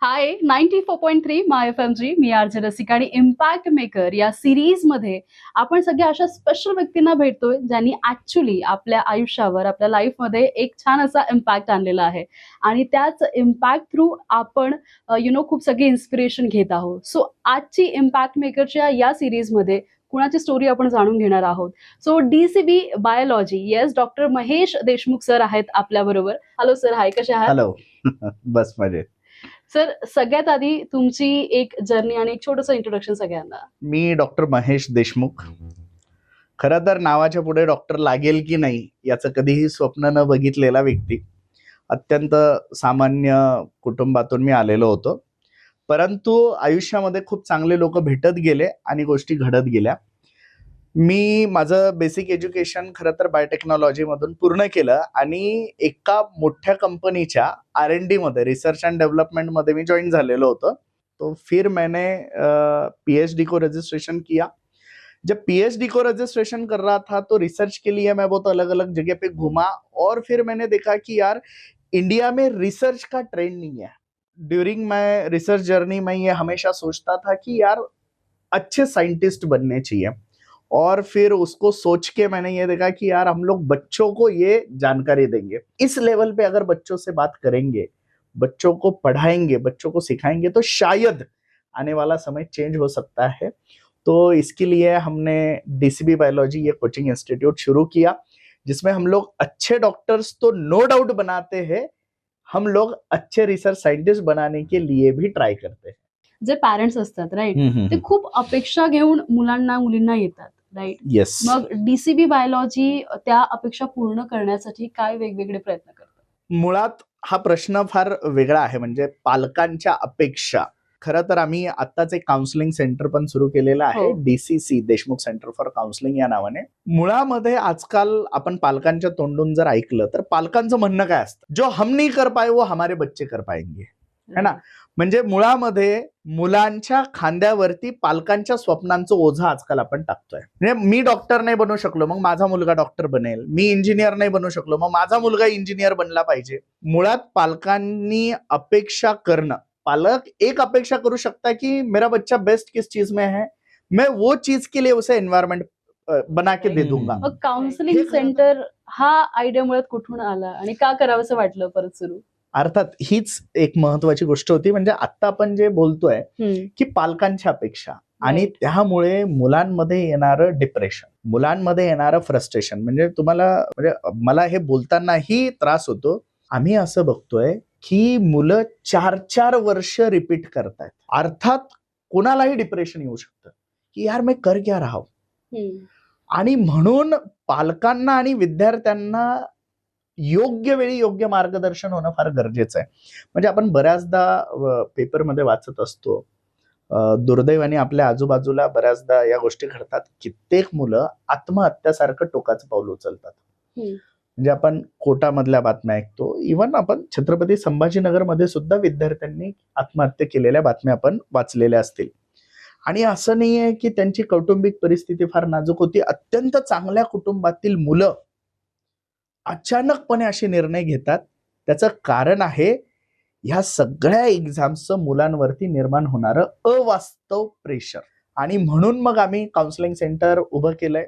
हाय 94.3 माय एफ-एम-जी मी RJ Rasika आणि impact maker या सिरीजमध्ये आपण सगळ्या अशा स्पेशल व्यक्तींना भेटतोय ज्यांनी ऍक्च्युली आपल्या आयुष्यावर आपल्या लाईफमध्ये एक छान असा इम्पॅक्ट आणलेला आहे आणि त्याच इम्पॅक्ट थ्रू आपण खूप सगळे इन्स्पिरेशन घेत आहोत. सो आजची इम्पॅक्ट मेकरच्या या सिरीजमध्ये कुणाची स्टोरी आपण जाणून घेणार आहोत. So DCB biology yes doctor Mahesh Deshmukh sir आहेत आपल्या बरोबर. हॅलो सर, हाय, कसे आहात? हॅलो. बस मजेत. सर, सगळ्यात आधी तुमची एक जर्नी आणि एक छोटंसं इंट्रोडक्शन सगळ्यांना. मी डॉक्टर महेश देशमुख. खरं तर नावाच्या पुढे डॉक्टर लागेल की नाही याचं कधीही स्वप्न न बघितलेला व्यक्ती. अत्यंत सामान्य कुटुंबातून मी आलेलो होतो, परंतु आयुष्यामध्ये खूप चांगले लोक भेटत गेले आणि गोष्टी घडत गेल्या. मी माझं बेसिक एज्युकेशन खरं तर बायोटेक्नॉलॉजी मधून पूर्ण केलं आणि एका मोठ्या कंपनीच्या R&D मध्ये, रिसर्च अँड डेवलपमेंट मध्ये मी जॉईन झालेलो होतो. तो फिर मैंने PhD को रजिस्ट्रेशन किया. जब PhD को रजिस्ट्रेशन कर रहा था तो रिसर्च के लिए मैं बहुत अलग अलग जगह पे घूमा और फिर मैंने देखा कि यार इंडिया में रिसर्च का ट्रेंड नहीं है. ड्यूरिंग माय रिसर्च जर्नी मैं ये हमेशा सोचता था कि यार अच्छे साइंटिस्ट बनने चाहिए, और फिर उसको सोच के मैंने ये देखा कि यार हम लोग बच्चों को ये जानकारी देंगे, इस लेवल पे अगर बच्चों से बात करेंगे, बच्चों को पढ़ाएंगे, बच्चों को सिखाएंगे तो शायद आने वाला समय चेंज हो सकता है. तो इसके लिए हमने DCB बायोलॉजी ये कोचिंग इंस्टीट्यूट शुरू किया, जिसमें हम लोग अच्छे डॉक्टर्स तो नो डाउट बनाते हैं, हम लोग अच्छे रिसर्च साइंटिस्ट बनाने के लिए भी ट्राय करते हैं. जे पॅरेंट्स असतात राईट, ते खूप अपेक्षा घेऊन मुलांना मुलींना येतात राईट. येस. मग DCB बायोलॉजी त्या अपेक्षा पूर्ण करण्यासाठी काय वेगवेगळे प्रयत्न करतात? मुळात हा प्रश्न फार वेगळा आहे. म्हणजे पालकांच्या अपेक्षा. खरं तर आम्ही आत्ताच एक काउन्सिलिंग सेंटर पण सुरू केलेलं आहे, DCC Deshmukh centre for counselling या नावाने. मुळामध्ये आजकाल आपण पालकांच्या तोंडून जर ऐकलं तर पालकांचं म्हणणं काय असतं, जो हम नहीं कर पाए वो हमारे बच्चे कर पाएंगे, है ना. म्हणजे मुळामध्ये मुलांच्या खांद्यावरती पालकांच्या स्वप्नांचं ओझं आजकाल आपण टाकतोय. म्हणजे मी डॉक्टर नाही बनू शकलो मग माझा मुलगा डॉक्टर बनेल, मी इंजिनियर नाही बनू शकलो मग माझा मुलगा इंजिनियर बनला पाहिजे. मुळात पालकांनी अपेक्षा करणं, पालक एक अपेक्षा करू शकता कि मेरा बच्चा बेस्ट किस चीज में है, मैं वो चीज के लिए उसे एनवायरमेंट बना के दे दूंगा. मग काउन्सिलिंग सेंटर हा आयडिया मुळात कुठून आला आणि का करावंसं वाटलं परत सुरू? अर्थात हीच एक महत्वाची गोष्ट होती. म्हणजे आता आपण जे बोलतोय की पालकांच्या अपेक्षा, आणि त्यामुळे मुलांमध्ये येणारं डिप्रेशन, मुलांमध्ये येणारं फ्रस्ट्रेशन, म्हणजे तुम्हाला, म्हणजे मला हे बोलतानाही त्रास होतो. आम्ही असं बघतोय की मुलं 4-4 वर्ष रिपीट करतायत. अर्थात कोणालाही डिप्रेशन येऊ शकतं की यार मैं कर क्या रहा हूं, आणि म्हणून पालकांना आणि विद्यार्थ्यांना योग्य वेळी योग्य मार्गदर्शन होणं फार गरजेचं आहे. म्हणजे आपण बऱ्याचदा पेपरमध्ये वाचत असतो, दुर्दैवाने आपल्या आजूबाजूला बऱ्याचदा या गोष्टी घडतात. कित्येक मुलं आत्महत्यासारखं टोकाचं पाऊल उचलतात. म्हणजे आपण कोटामधल्या बातम्या ऐकतो, इव्हन आपण छत्रपती संभाजीनगर मध्ये सुद्धा विद्यार्थ्यांनी आत्महत्या केलेल्या बातम्या आपण वाचलेल्या असतील. आणि असं नाहीये की त्यांची कौटुंबिक परिस्थिती फार नाजूक होती. अत्यंत चांगल्या कुटुंबातील मुलं अचानकपणे असे निर्णय घेतात. त्याचं कारण आहे ह्या सगळ्या एक्झाम्सचं मुलांवरती निर्माण होणारं अवास्तव प्रेशर. आणि म्हणून मग आम्ही काउन्सिलिंग सेंटर उभं केलंय.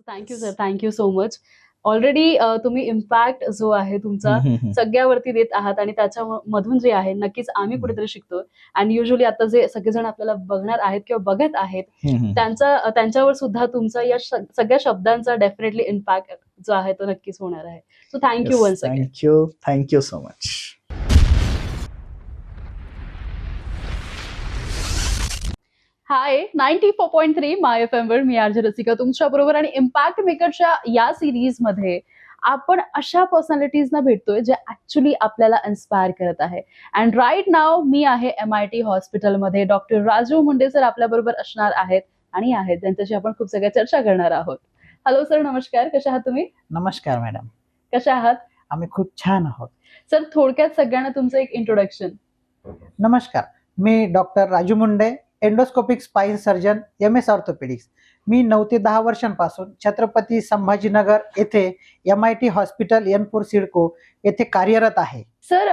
Thank you sir, thank you so much. Already तुम्ही इम्पॅक्ट जो आहे तुमचा सगळ्यावरती देत आहात आणि त्याच्यामधून जे आहे नक्कीच आम्ही कुठेतरी शिकतो. आणि युजली आता जे सगळेजण आपल्याला बघणार आहेत किंवा बघत आहेत त्यांच्यावर सुद्धा तुमचा या सगळ्या शब्दांचा डेफिनेटली इम्पॅक्ट जो आहे तो नक्कीच होणार आहे. So thank you once again. Thank you so much. Hi 94.3 my FM वर मी आरजे रसिका तुमच्या बरोबर. आणि इम्पॅक्ट मेकरच्या या सिरीज मध्ये आपण अशा पर्सनॅलिटीजना भेटतोय जे ऍक्च्युली आपल्याला इन्स्पायर करत आहे. अँड राईट नाव मी आहे MIT हॉस्पिटलमध्ये. डॉक्टर राजू मुंडे सर आपल्या बरोबर असणार आहेत आणि आहेत त्यांच्याशी आपण खूप सगळ्या चर्चा करणार आहोत. हॅलो सर, नमस्कार, कशा आहात तुम्ही? नमस्कार मॅडम, कशा आहात? आम्ही खूप छान आहोत. सर, थोडक्यात सगळ्यांना तुमचं एक इंट्रोडक्शन. नमस्कार, मी doctor Raju Munde, endoscopic spine surgeon, MS orthopaedics. मी 9 ते 10 वर्षांपासून छत्रपती संभाजीनगर येथे MIT हॉस्पिटल N4 सिडको येथे कार्यरत आहे. सर,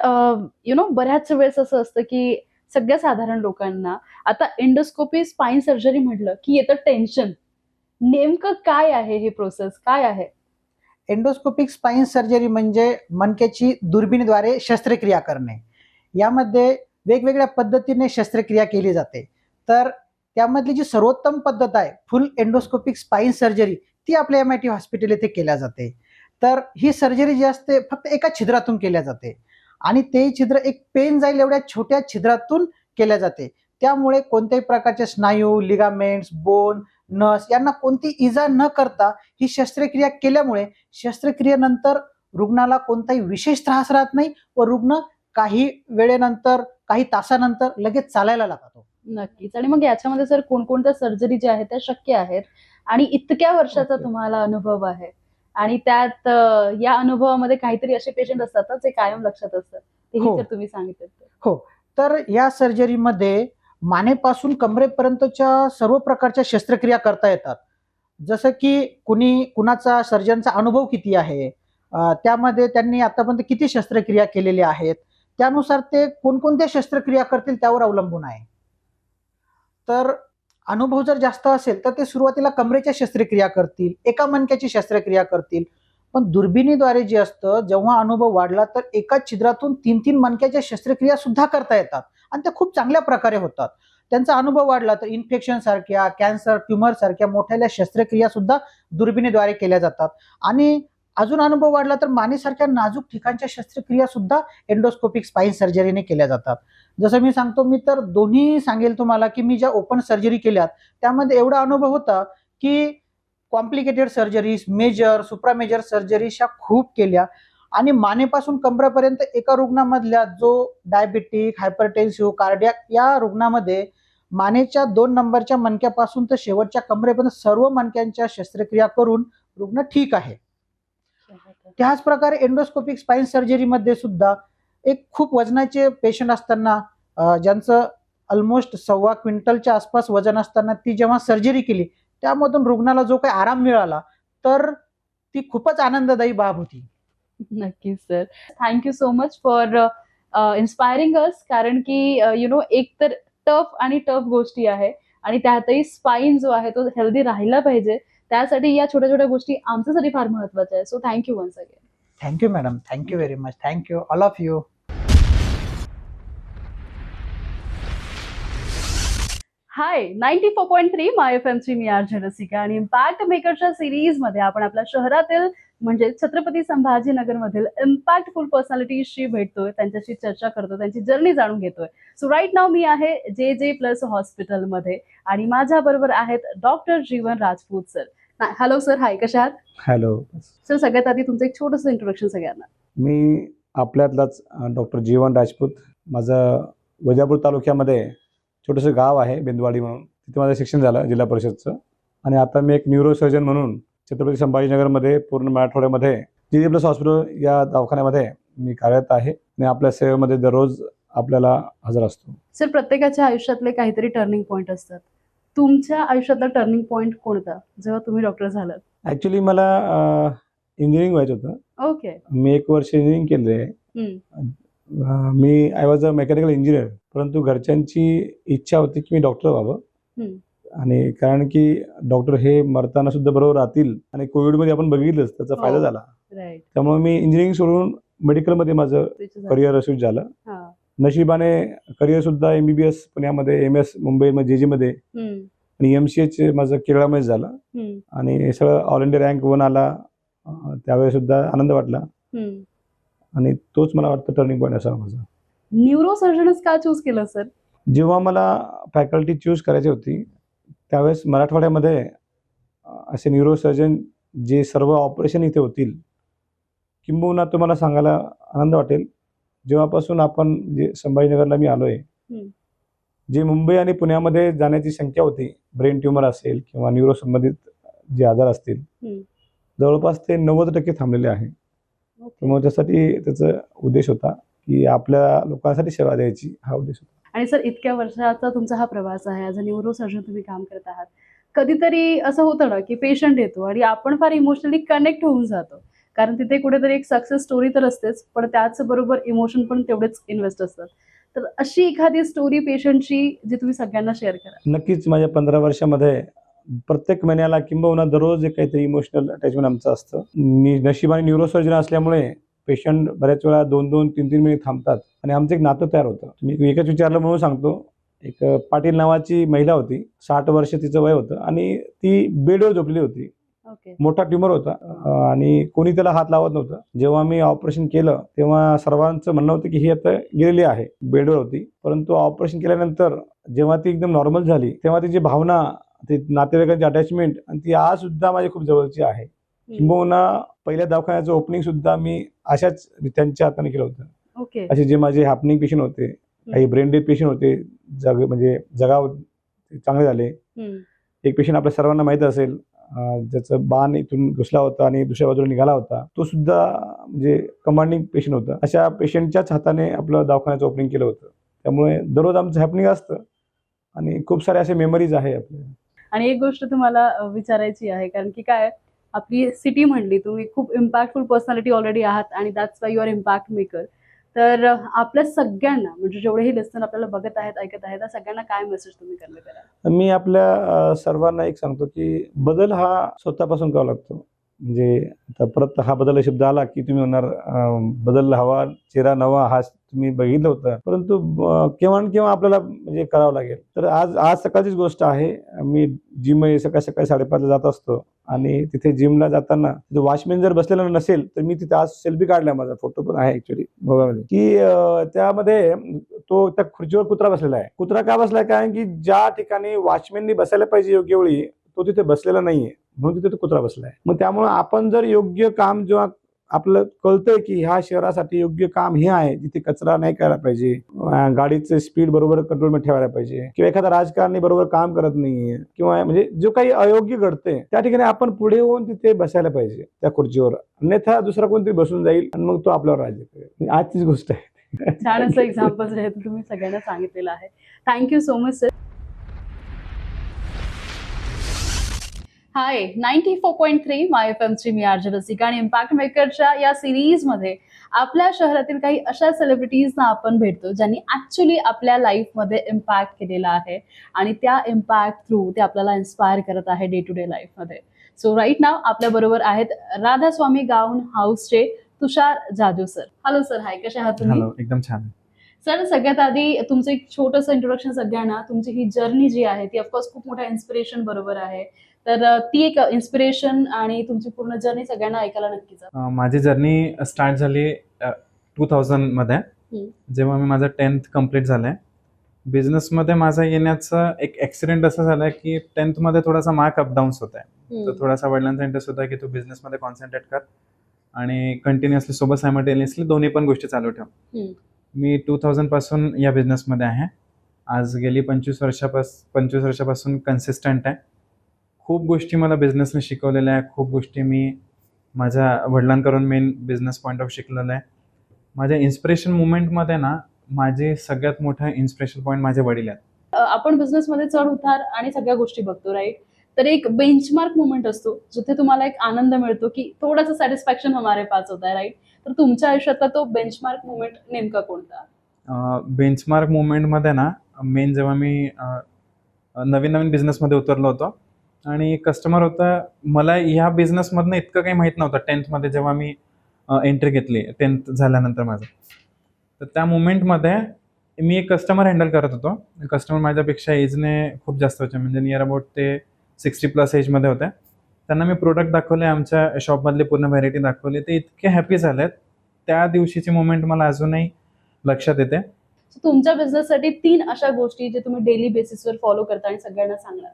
बऱ्याच वेळेस असं असतं की सगळ्या साधारण लोकांना. आता एंडोस्कोपी स्पाइन सर्जरी म्हटलं की येतं टेन्शन. नेमकं काय आहे हे प्रोसेस, काय आहे? एंडोस्कोपिक स्पाइन सर्जरी म्हणजे मणक्याची दुर्बिणीद्वारे शस्त्रक्रिया करणे. यामध्ये वेगवेगळ्या पद्धतीने शस्त्रक्रिया केली जाते. तर त्यामधली जी सर्वोत्तम पद्धत आहे फुल एंडोस्कोपिक स्पाइन सर्जरी, ती आपल्या MIT हॉस्पिटल येथे केल्या जाते. तर ही सर्जरी जी असते फक्त एका छिद्रातून केल्या जाते आणि ते छिद्र एक पेन जाईल एवढ्या छोट्या छिद्रातून केल्या जाते. त्यामुळे कोणत्याही प्रकारचे स्नायू, लिगामेंट्स, बोन, नस यांना कोणती इजा न करता ही शस्त्रक्रिया केल्यामुळे शस्त्रक्रियेनंतर रुग्णाला कोणताही विशेष त्रास राहत नाही व रुग्ण काही वेळेनंतर, काही तासानंतर लगेच चालायला लागतो. नक्कीच. आणि मग याच्यामध्ये सर कोणकोणत्या सर्जरी ज्या आहेत त्या शक्य आहेत आणि इतक्या वर्षाचा ओके. तुम्हाला अनुभव आहे आणि त्यात या अनुभवामध्ये काहीतरी असे पेशंट असतात ना, जे कायम लक्षात असतात. तेही हो. जर तुम्ही सांगितलं तर. हो. तर या सर्जरीमध्ये मानेपासून कमरेपर्यंतच्या सर्व प्रकारच्या शस्त्रक्रिया करता येतात. जसं की कुणाचा सर्जनचा अनुभव किती आहे, त्यामध्ये त्यांनी आतापर्यंत किती शस्त्रक्रिया केलेल्या आहेत, त्यानुसार ते कोणकोणत्या शस्त्रक्रिया करतील त्यावर अवलंबून आहे. तर अनुभव जर जास्त असेल तर ते सुरुवातीला कमरेच्या शस्त्रक्रिया करतील, एका मणक्याची शस्त्रक्रिया करतील. पण दुर्बिणीद्वारे जे असतं, जेव्हा अनुभव वाढला तर एकाच छिद्रातून 3-3 मणक्याच्या शस्त्रक्रिया सुद्धा करता येतात आणि त्या खूप चांगल्या प्रकारे होतात. त्यांचा अनुभव वाढला तर इन्फेक्शन सारख्या, कॅन्सर, ट्यूमर सारख्या मोठ्या शस्त्रक्रिया सुद्धा दुर्बिणीद्वारे केल्या जातात आणि अजून अनुभव वाढला तर मानेसारख्या नाजूक ठिकाणच्या शस्त्रक्रिया सुद्धा एंडोस्कोपिक स्पाइन सर्जरीने केल्या जातात. जसं मी सांगतो, मी तर दोन्ही सांगेल तुम्हाला, की मी ज्या ओपन सर्जरी केल्यात त्यामध्ये एवढा अनुभव होता की कॉम्प्लिकेटेड सर्जरीज, मेजर, सुप्रामेजर सर्जरीज ह्या खूप केल्या आणि मानेपासून कमरेपर्यंत एका रुग्णामधल्या जो डायबिटिक, हायपरटेन्सिव्ह, कार्डियाक या रुग्णामध्ये मानेच्या 2 नंबरच्या मणक्यापासून तर शेवटच्या कमरेपर्यंत सर्व मणक्यांच्या शस्त्रक्रिया करून रुग्ण ठीक आहे. त्याच प्रकारे एंडोस्कोपिक स्पाइन सर्जरीमध्ये सुद्धा एक खूप वजनाचे पेशंट असताना, ज्यांचं ऑलमोस्ट 1.25 क्विंटलच्या आसपास वजन असताना ती जेव्हा सर्जरी केली, त्यामधून रुग्णाला जो काही आराम मिळाला, तर ती खूपच आनंददायी बाब होती. नक्कीच sir. Thank you so much for inspiring us. कारण की एक तर टफ आणि टफ गोष्टी आहे आणि त्यातही स्पाइन जो आहे तो हेल्दी राहिला पाहिजे. त्यासाठी या छोट्या-छोट्या गोष्टी आमच्यासाठी फार महत्त्वाच्या आहेत. So thank you once again. Thank you madam. Thank you very much. Thank you all of you. Hi, 94.3 my एफएमची मी आरजे रसिका आणि इम्पॅक्ट मेकरच्या सिरीजमध्ये आपण आपल्या शहरातील म्हणजे छत्रपती संभाजीनगरमधील इम्पॅक्टफुल पर्सनॅलिटीजशी भेटतोय, त्यांच्याशी चर्चा करतो, त्यांची जर्नी जाणून घेतोय. सो राईट नाव मी आहे JJ+ हॉस्पिटलमध्ये आणि माझ्या बरोबर आहेत डॉक्टर जीवन राजपूत सर. हॅलो सर, हाय, कशा आहात? हॅलो. सर, सगळ्यात आधी तुमचं एक छोटंसं इंट्रोडक्शन सगळ्यांना. मी आपल्यातलाच डॉक्टर जीवन राजपूत. माझं वजापूर तालुक्यामध्ये छोटंसं गाव आहे बेंदवाडी म्हणून, तिथे माझं शिक्षण झालं जिल्हा परिषदचं आणि आता मी एक न्यूरोसर्जन म्हणून छत्रपती संभाजीनगरमध्ये पूर्ण मराठवाड्यामध्ये JJ+ हॉस्पिटल या दवाखान्यामध्ये मी कार्यरत आहे आणि आपल्या सेवेमध्ये दररोज आपल्याला हजर असतो. सर, प्रत्येकाच्या आयुष्यातले काहीतरी टर्निंग पॉईंट असतात. तुमच्या आयुष्यातला टर्निंग पॉईंट कोणता जेव्हा तुम्ही डॉक्टर झालात? ॲक्च्युली मला इंजिनिअरिंग व्हायचं होतं. ओके. मी 1 वर्ष इंजिनिअरिंग केले. मी I was a mechanical engineer, परंतु घरच्यांची इच्छा होती की मी डॉक्टर व्हावं. आणि कारण की डॉक्टर हे मरताना सुद्धा बरोबर राहतील आणि कोविडमध्ये आपण बघितलंच त्याचा फायदा झाला. राईट. त्यामुळे मी इंजिनिअरिंग सोडून मेडिकलमध्ये माझं करिअर स्विच झालं. नशिबाने करिअर सुद्धा MBBS पुण्यामध्ये, MS मुंबईमध्ये JJ मध्ये आणि MCH माझं केरळमध्ये झालं आणि सगळं ऑल इंडिया रँक 1 आला. त्यावेळेस सुद्धा आनंद वाटला आणि तोच मला वाटतं टर्निंग पॉईंट असा माझा. न्यूरो सर्जनच का चूज केलं सर? जेव्हा मला फॅकल्टी चूज करायची होती त्यावेळेस मराठवाड्यामध्ये असे न्यूरोसर्जन जे सर्व ऑपरेशन इथे होतील, किंबहुना तुम्हाला सांगायला आनंद वाटेल, जेव्हापासून आपण जे संभाजीनगरला मी आलो आहे, जे मुंबई आणि पुण्यामध्ये जाण्याची संख्या होती, ब्रेन ट्यूमर असेल किंवा न्यूरो संबंधित जे आजार असतील, जवळपास ते 90% थांबलेले आहे. त्यामुळे त्यासाठी त्याचा उद्देश होता की आपल्या लोकांसाठी सेवा द्यायची, हा उद्देश होता. आणि सर, इतक्या वर्षाचा तुमचा हा प्रवास आहे, ॲज अ न्यूरो सर्जन तुम्ही काम करत आहात. कधीतरी असं होतं ना की पेशंट येतो आणि आपण फार इमोशनली कनेक्ट होऊन जातो, कारण तिथे कुठेतरी एक सक्सेस स्टोरी तर असतेच, पण त्याचबरोबर इमोशन पण तेवढेच इन्व्हेस्ट असतात. तर अशी एखादी स्टोरी पेशंटची जी तुम्ही सगळ्यांना शेअर करा. नक्कीच माझ्या 15 वर्षामध्ये प्रत्येक महिन्याला किंबहुना दररोज एक काहीतरी इमोशनल अटॅचमेंट आमचं असतं. मी नशिबाने न्यूरोसर्जन असल्यामुळे पेशंट बऱ्याच वेळा 2-2, 3-3 महिने थांबतात आणि आमचं एक नातं तयार होतं. मी एकच विचारलं म्हणून सांगतो. एक पाटील नावाची महिला होती. 60 वर्ष तिचं वय होतं आणि ती बेडवर झोपली होती. ओके. मोठा ट्यूमर होता आणि कोणी त्याला हात लावत नव्हतं. जेव्हा मी ऑपरेशन केलं तेव्हा सर्वांचं म्हणणं होतं की ही आता गेलेली आहे. बेडवर होती. परंतु ऑपरेशन केल्यानंतर जेव्हा ती एकदम नॉर्मल झाली तेव्हा तिची भावना, ती नातेवाईकांची अटॅचमेंट आणि ती आज सुद्धा माझी खूप जवळची आहे. किंबहुना पहिल्या दवाखान्याचं ओपनिंग सुद्धा मी अशाच त्यांच्या हाताने केलं होतं. ओके. असे जे माझे हॅपनिंग पेशंट होते, काही ब्रेन डेड पेशंट होते, म्हणजे जगाव चांगले झाले. एक पेशंट आपल्या सर्वांना माहीत असेल, ज्याचं बाण इथून घुसला होता आणि दुसऱ्या बाजूला निघाला होता. तो सुद्धा म्हणजे कमांडिंग पेशंट होता. अशा पेशंटच्याच हाताने आपलं दवाखान्याचं ओपनिंग केलं होतं. त्यामुळे दररोज आमचं हॅपनिंग असतं आणि खूप सारे असे मेमरीज आहे आपल्या. आणि एक गोष्ट तुम्हाला विचारायची आहे, कारण की काय आपली सिटी म्हणली, तुम्ही खूप इम्पॅक्टफुल पर्सनॅलिटी ऑलरेडी आहात आणि that's why you are impact maker. तर आपल्या सगळ्यांना, म्हणजे जेवढेही लिस्टन आपल्याला बघत आहेत, ऐकत आहेत, त्या सगळ्यांना काय मेसेज तुम्ही कन्वे कराल? मी आपल्या सर्वांना एक सांगतो की बदल हा स्वतःपासून करावा लागतो. म्हणजे आता परत हा बदल शब्द आला की तुम्ही म्हणणार बदल हवा, चेहरा नवा, हा तुम्ही बघितलं होतं. परंतु केव्हा न केव्हा आपल्याला म्हणजे करावं लागेल. तर आज सकाळचीच गोष्ट आहे. मी जिम सकाळी 5:30ला जात असतो आणि तिथे जिमला जाताना वॉचमॅन जर बसलेला नसेल तर मी तिथे आज सेल्फी काढला, माझा फोटो पण आहे ऍक्च्युली मोबाईलमध्ये, की त्यामध्ये तो त्या खुर्चीवर कुत्रा बसलेला आहे. कुत्रा का बसलाय? कारण की ज्या ठिकाणी वॉचमॅननी बसायला पाहिजे योग्य वेळी तो तिथे बसलेला नाहीये, म्हणून तिथे तो कुत्रा बसलाय. मग त्यामुळे आपण जर योग्य काम जेव्हा आपलं कळतंय की ह्या शहरासाठी योग्य काम हे आहे, जिथे कचरा नाही करायला पाहिजे, गाडीचं स्पीड बरोबर कंट्रोलमध्ये ठेवायला पाहिजे, किंवा एखादा राजकारणी बरोबर काम करत नाहीये, किंवा म्हणजे जो काही अयोग्य घडतंय त्या ठिकाणी आपण पुढे होऊन तिथे बसायला पाहिजे त्या खुर्चीवर. अन्यथा दुसरा कोणतरी बसून जाईल आणि मग तो आपल्यावर राज्य करेल. आजचीच गोष्ट आहे. छान असं एक्झाम्पल्स आहेत तुम्ही सगळ्यांना सांगितलेलं आहे. Thank you so much sir. Hi, 94.3 my एफएमची मी आरजे रसिका आणि इम्पॅक्ट मेकरच्या या सिरीजमध्ये आपल्या शहरातील काही अशा सेलिब्रिटीजना आपण भेटतो ज्यांनी ऍक्च्युली आपल्या लाईफमध्ये इम्पॅक्ट केलेला आहे आणि त्या इम्पॅक्ट थ्रू ते आपल्याला इन्स्पायर करत आहे डे टू डे लाईफमध्ये. सो राईट नाव आपल्या बरोबर आहेत राधास्वामी गाऊन हाऊसचे तुषार जाधव सर. हॅलो सर, हाय, कसे आहात तुम्ही? हॅलो, एकदम छान. सर, सगळ्यात आधी तुमचं एक छोटंसं इंट्रोडक्शन सगळ्यांना. तुमची ही जर्नी जी आहे ती ऑफकोर्स खूप मोठा इन्स्पिरेशन बरोबर आहे. तर ती एक इन्स्पिरेशन आणि तुमची पूर्ण जर्नी सगळ्यांना ऐकायला नक्कीच आवडेल. माझी जर्नी स्टार्ट झाली 2000 मध्ये, जेव्हा मी माझं 10th कम्प्लीट झालंय. बिझनेसमध्ये माझा येण्याचा एक ऍक्सिडेंट असं झालाय की 10th मध्ये थोडासा मार्क अपडाऊन्स होत आहे. तर थोडासा वडिलांचा इंटरेस्ट होता की तू बिझनेसमध्ये कॉन्सन्ट्रेट कर आणि कंटिन्युअसली सोबत सायमल्टेनियसली दोन्ही पण गोष्टी चालू ठेव. मी 2000 पासून या बिझनेसमध्ये आहे. आज गेली 25 वर्षापासून कन्सिस्टंट आहे. खूप गोष्टी मला बिझनेसने शिकवलेल्या आहे. खूप गोष्टी मी माझ्या वडिलांकडून मेन बिझनेस पॉईंट ऑफ शिकलेलं आहे. माझ्या इन्स्पिरेशन मुवमेंटमध्ये ना, माझे सगळ्यात मोठा इन्स्पिरेशन पॉईंट माझे वडील आहेत. आपण बिझनेसमध्ये चढ उतार आणि सगळ्या गोष्टी बघतो, राईट? तर एक बेंचमार्क मुवमेंट असतो जिथे तुम्हाला एक आनंद मिळतो की थोडासा सॅटिस्फॅक्शन हमारे पास होता है, राईट? तर तुमच्या आयुष्यातला तो बेंचमार्क मुवमेंट नेमका कोणता? बेंचमार्क मुवमेंटमध्ये ना, मेन जेव्हा मी नवीन बिझनेसमध्ये उतरलो होतो आणि कस्टमर होता, मला ह्या बिझनेसमधनं इतकं काही माहीत नव्हतं 10th मध्ये जेव्हा मी एंट्री घेतली 10th झाल्यानंतर माझं. तर त्या मुवमेंटमध्ये मी एक कस्टमर हँडल करत होतो. कस्टमर माझ्यापेक्षा एजने खूप जास्त होते, म्हणजे नियर अबाउट ते 60+ एजमध्ये होते. त्यांना मी प्रोडक्ट दाखवले, आमच्या शॉपमधली पूर्ण व्हॅरायटी दाखवली. ते इतके हॅपी झालेत. त्या दिवशीची मुवमेंट मला अजूनही लक्षात येते. तुमच्या बिझनेससाठी 3 अशा गोष्टी जे तुम्ही डेली बेसिसवर फॉलो करता आणि सगळ्यांना सांगणार?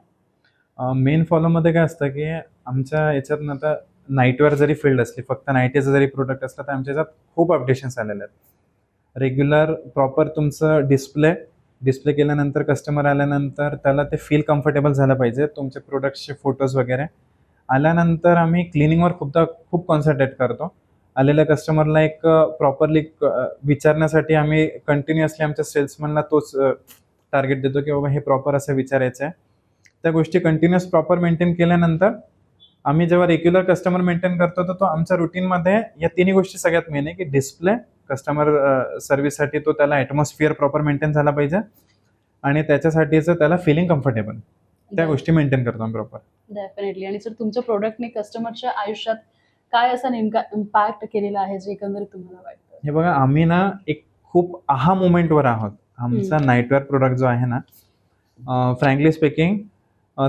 मेन फॉलोमध्ये काय असतं की आमच्या याच्यात आता नाईटवेअर जरी फील्ड असली, फक्त नाईटीचं जरी प्रोडक्ट असलं, तर आमच्या याच्यात खूप अपडेशन्स आलेले आहेत. रेग्युलर प्रॉपर तुमचं डिस्प्ले केल्यानंतर कस्टमर आल्यानंतर त्याला ते फील कम्फर्टेबल झालं पाहिजे. तुमचे प्रोडक्ट्सचे फोटोज वगैरे आल्यानंतर आम्ही क्लिनिंगवर खूप कॉन्सन्ट्रेट करतो. आलेल्या कस्टमरला एक प्रॉपरली विचारण्यासाठी आम्ही कंटिन्युअसली आमच्या सेल्समनला तोच टार्गेट देतो की बाबा हे प्रॉपर असं विचारायचं आहे. त्या गोष्टी कंटिन्युअस प्रॉपर मेंटेन केल्यानंतर आम्ही जेव्हा रेग्युलर कस्टमर मेंटेन करतो तर तो आमच्या रुटीनमध्ये या तिन्ही गोष्टी सगळ्यात मेन आहे, की डिस्प्ले, कस्टमर सर्व्हिससाठी तो त्याला ॲटमॉस्फिअर प्रॉपर मेंटेन झाला पाहिजे आणि त्याच्यासाठीचं त्याला फिलिंग कम्फर्टेबल, त्या गोष्टी मेंटेन करतो आम्ही प्रॉपर. डेफिनेटली. आणि सर तुमच्या प्रोडक्टने कस्टमरच्या आयुष्यात काय असा नेमका इम्पॅक्ट केलेला आहे जे एकंदरीत तुम्हाला वाटतं? हे बघा, आम्ही ना एक खूप आहा मोमेंटवर आहोत. आमचा नाईटवेअर प्रोडक्ट जो आहे ना, फ्रँकली स्पीकिंग,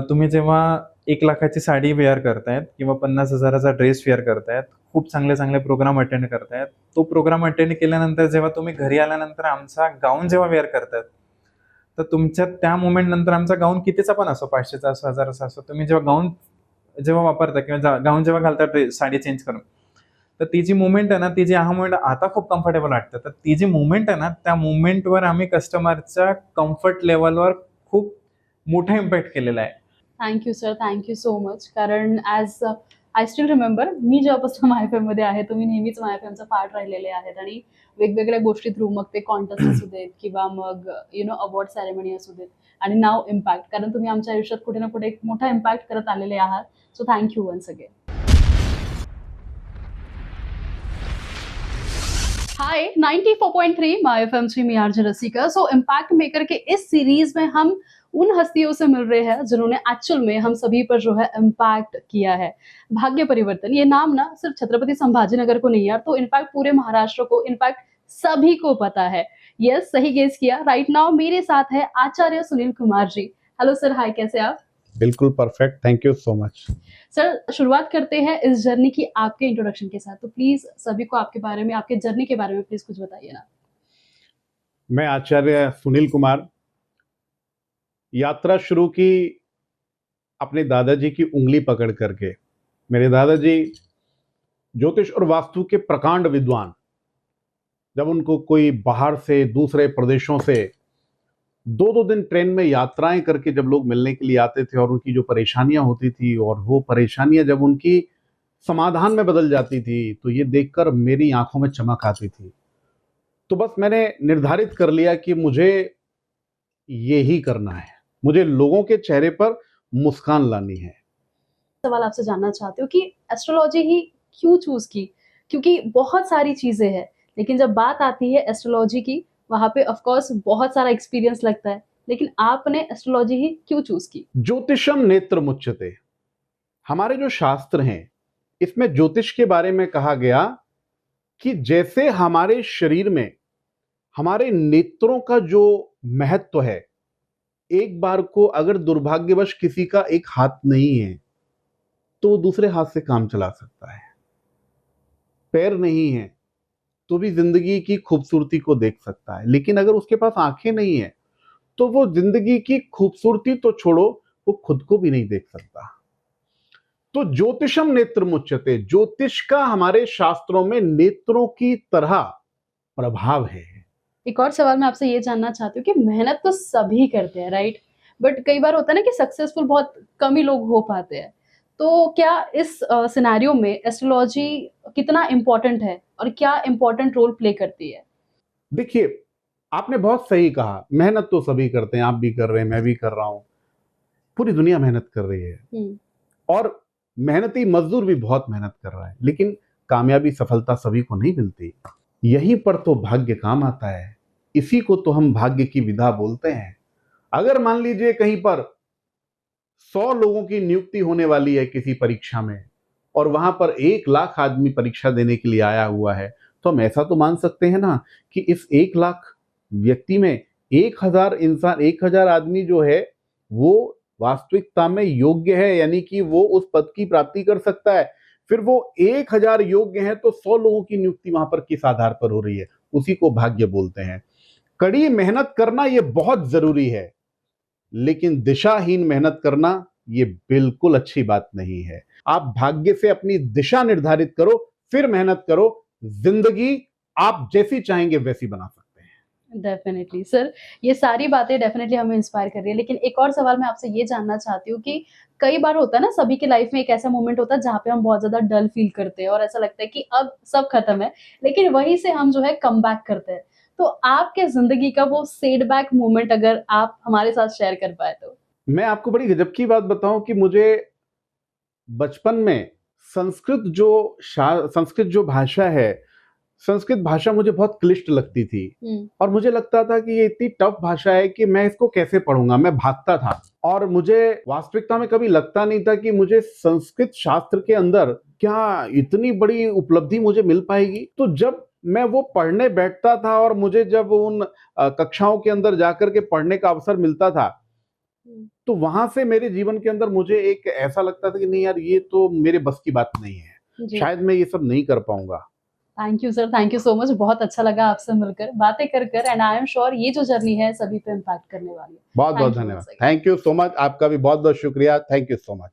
तुम्ही जेव्हा 1 लाखाची साडी वेअर करतायत किंवा 50,000चा ड्रेस वेअर करतायत, खूप चांगले चांगले प्रोग्राम अटेंड करतायत, तो प्रोग्राम अटेंड केल्यानंतर जेव्हा तुम्ही घरी आल्यानंतर आमचा गाऊन जेव्हा वेअर करतायत, तर तुमच्या त्या मोमेंट नंतर आमचा गाऊन कितीचा पण असो, 500चा असो, 1000चा असो, तुम्ही जेव्हा गाऊन जेव्हा वापरता किंवा गाऊन जेव्हा घालता साडी चेंज करून, तर ती जी मुवमेंट आहे ना, ती जी मोमेंट आता खूप कम्फर्टेबल वाटतं. तर ती जी मुवमेंट आहे ना, त्या मुवमेंटवर आम्ही कस्टमरच्या कम्फर्ट लेवलवर खूप मोठा इम्पॅक्ट केलेला आहे. Thank you sir, thank you so much. कारण ॲज आय स्टील रिमेंबर, मी जेव्हापासून मायफेममध्ये आहे, तुम्ही नेहमीच मायफेमचा पार्ट राहिलेले आहेत आणि वेगवेगळ्या गोष्टी थ्रू, मग ते कॉन्टेस्ट असू देत किंवा मग अवॉर्ड सेरेमनी असू देत, आणि नाव इम्पॅक्ट, कारण तुम्ही आमच्या आयुष्यात कुठे ना कुठे एक मोठा इम्पॅक्ट करत आलेले आहात. So thank you once again. Hi, 94.3 my FM से मैं RJ Rasika. So impact maker के इस सीरीज में हम उन हस्तियों से मिल रहे हैं जिन्होंने एक्चुअल में हम सभी पर जो है इम्पैक्ट किया है. भाग्य परिवर्तन, ये नाम ना सिर्फ छत्रपति संभाजीनगर को नहीं यार, तो इनफैक्ट पूरे महाराष्ट्र को, इनफैक्ट सभी को पता है. यस, सही गेस किया. राइट नाउ मेरे साथ है आचार्य सुनील कुमार जी. हेलो सर, हाय, कैसे आप? बिल्कुल perfect, thank you so much. Sir, शुरुआत करते हैं इस जर्नी की आपके इंट्रोडक्शन के साथ. तो प्लीज सभी को आपके बारे में, आपके जर्नी के बारे में प्लीज कुछ बताइए ना. मैं आचार्य सुनील कुमार. यात्रा शुरू की अपने दादाजी की उंगली पकड़ करके. मेरे दादाजी ज्योतिष और वास्तु के प्रकांड विद्वान. जब उनको कोई बाहर से, दूसरे प्रदेशों से 2-2 दिन ट्रेन में यात्राएं करके जब लोग मिलने के लिए आते थे और उनकी जो परेशानियां होती थी और वो परेशानियां जब उनकी समाधान में बदल जाती थी, तो ये देखकर मेरी आंखों में चमक आती थी. तो बस मैंने निर्धारित कर लिया कि मुझे ये ही करना है. मुझे लोगों के चेहरे पर मुस्कान लानी है. सवाल आपसे जानना चाहती हूँ कि एस्ट्रोलॉजी ही क्यों चूज की? क्योंकि बहुत सारी चीजें हैं, लेकिन जब बात आती है एस्ट्रोलॉजी की, वहां पे ऑफ कोर्स बहुत सारा एक्सपीरियंस लगता है, लेकिन आपने एस्ट्रोलॉजी ही क्यों चूज की? ज्योतिषम नेत्र मुच्यते. हमारे जो शास्त्र हैं, इसमें ज्योतिष के बारे में कहा गया कि जैसे हमारे शरीर में हमारे नेत्रों का जो महत्व है, एक बार को अगर दुर्भाग्यवश किसी का एक हाथ नहीं है, तो वो दूसरे हाथ से काम चला सकता है. पैर नहीं है तो भी जिंदगी की खूबसूरती को देख सकता है, लेकिन अगर उसके पास आंखें नहीं है तो वो जिंदगी की खूबसूरती तो छोड़ो, वो खुद को भी नहीं देख सकता. तो ज्योतिषम नेत्र मुच्यते. ज्योतिष का हमारे शास्त्रों में नेत्रों की तरह प्रभाव है. एक और सवाल मैं आपसे ये जानना चाहती हूँ कि मेहनत तो सभी करते हैं, राइट? बट कई बार होता है ना कि सक्सेसफुल बहुत कम ही लोग हो पाते हैं. तो क्या इस सिनेरियो में एस्ट्रोलॉजी कितना इम्पोर्टेंट है और क्या इम्पोर्टेंट रोल प्ले करती है? देखिए, आपने बहुत सही कहा, मेहनत तो सभी करते हैं. आप भी कर रहे हैं, मैं भी कर रहा हूं, पूरी दुनिया मेहनत कर रही है और मेहनती मजदूर भी बहुत मेहनत कर रहा है, लेकिन कामयाबी, सफलता सभी को नहीं मिलती. यहीं पर तो भाग्य काम आता है. इसी को तो हम भाग्य की विधा बोलते हैं. अगर मान लीजिए कहीं पर 100 लोगों की नियुक्ति होने वाली है किसी परीक्षा में और वहां पर 1 लाख आदमी परीक्षा देने के लिए आया हुआ है, तो हम ऐसा तो मान सकते हैं ना कि इस 1 लाख व्यक्ति में 1000 इंसान, 1000 आदमी जो है वो वास्तविकता में योग्य है, यानी कि वो उस पद की प्राप्ति कर सकता है. फिर वो 1000 योग्य हैं तो 100 लोगों की नियुक्ति वहां पर किस आधार पर हो रही है? उसी को भाग्य बोलते हैं. कड़ी मेहनत करना ये बहुत जरूरी है, लेकिन दिशाहीन मेहनत करना ये बिल्कुल अच्छी बात नहीं है. आप भाग्य से अपनी दिशा निर्धारित करो, फिर मेहनत करो. जिंदगी आप जैसी चाहेंगे वैसी बना सकते हैं. डेफिनेटली सर, ये सारी बातें डेफिनेटली हमें इंस्पायर कर रही है. लेकिन एक और सवाल मैं आपसे ये जानना चाहती हूँ कि कई बार होता है ना, सभी की लाइफ में एक ऐसा मोमेंट होता है जहाँ पे हम बहुत ज्यादा डल फील करते हैं और ऐसा लगता है कि अब सब खत्म है, लेकिन वहीं से हम जो है कम बैक करते हैं. तो आपके जिंदगी का वो सेटबैक मोमेंट अगर आप हमारे साथ शेयर कर पाए तो. मैं आपको बड़ी गजब की बात बताऊं कि मुझे बचपन में संस्कृत जो भाषा है, संस्कृत भाषा मुझे बहुत क्लिष्ट लगती थी और मुझे लगता था कि ये इतनी टफ भाषा है कि मैं इसको कैसे पढ़ूंगा, मैं भागता था और मुझे वास्तविकता में कभी लगता नहीं था कि मुझे संस्कृत शास्त्र के अंदर क्या इतनी बड़ी उपलब्धि मुझे मिल पाएगी। तो जब मैं वो पढ़ने बैठता था और मुझे जब उन कक्षाओं के अंदर जाकर के पढ़ने का अवसर मिलता था, तो वहां से मेरे जीवन के अंदर मुझे एक ऐसा लगता था कि नहीं यार, ये तो मेरे बस की बात नहीं है, जी। शायद मैं ये सब नहीं कर पाऊंगा। Thank you sir, thank you so much. बहुत अच्छा लगा आपसे मिलकर, बातें कर एंड आई एम श्योर ये जो जर्नी है सभी पे इम्पैक्ट करने वाली है। बहुत बहुत Thank you धन्यवाद। once again. Thank you so much. आपका भी बहुत बहुत शुक्रिया। Thank you so much.